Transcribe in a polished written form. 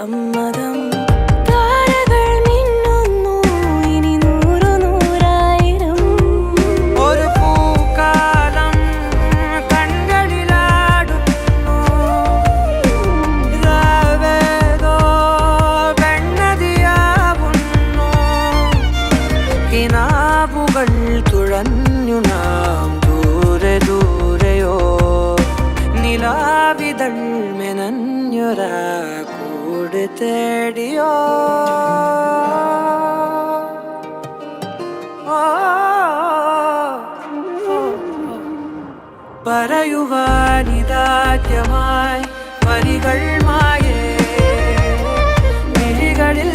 സമ്മതം. താരകൾ മിന്നുന്നു ഇനി നൂറു നൂറായിരം. ഒരു പൂക്കാലം കൺകളിലാടുന്നു. രാവേതോ വെണ്ണതിയാവുന്നു. കിനാവുകൾ തുഴഞ്ഞു നാം ദൂരെ ദൂരെയോ. നിലാവിതൾ മെനഞ്ഞൊരാ കൂട് തേടിയോ. പറയുവാനിതാദ്യമായി വരികൾ മായേ. മിഴികളിൽ